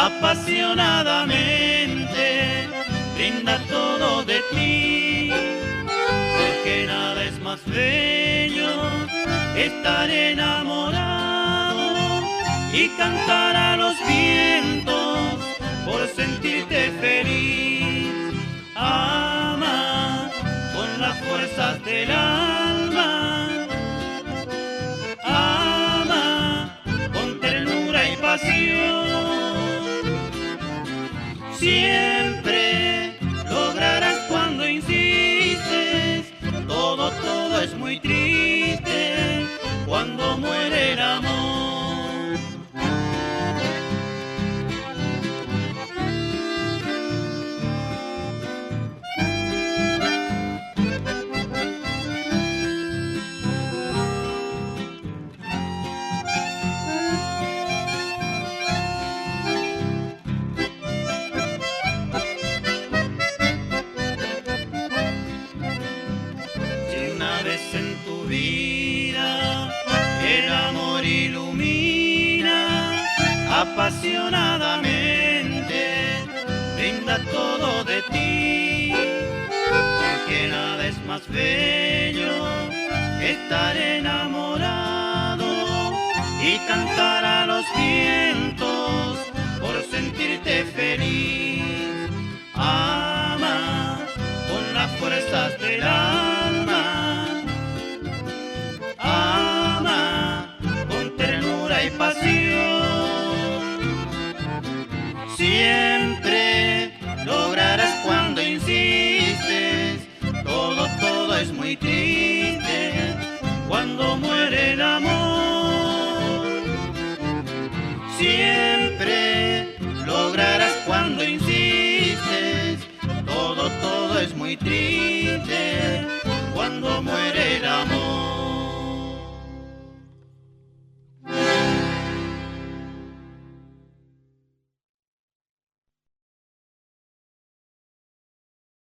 apasionadamente, brinda todo de ti, porque nada es más bello estar enamorado y cantar a los vientos por sentirte feliz. Ama con las fuerzas del alma, ama con ternura y pasión. Siempre lograrás cuando insistes, todo es muy triste cuando muere el amor. En tu vida el amor ilumina apasionadamente, brinda todo de ti, porque nada es más bello estar enamorado y cantar a los vientos por sentirte feliz. Ama con las fuerzas del alma, siempre lograrás cuando insistes, todo es muy triste cuando muere el amor. Siempre lograrás cuando insistes, todo es muy triste cuando muere el amor.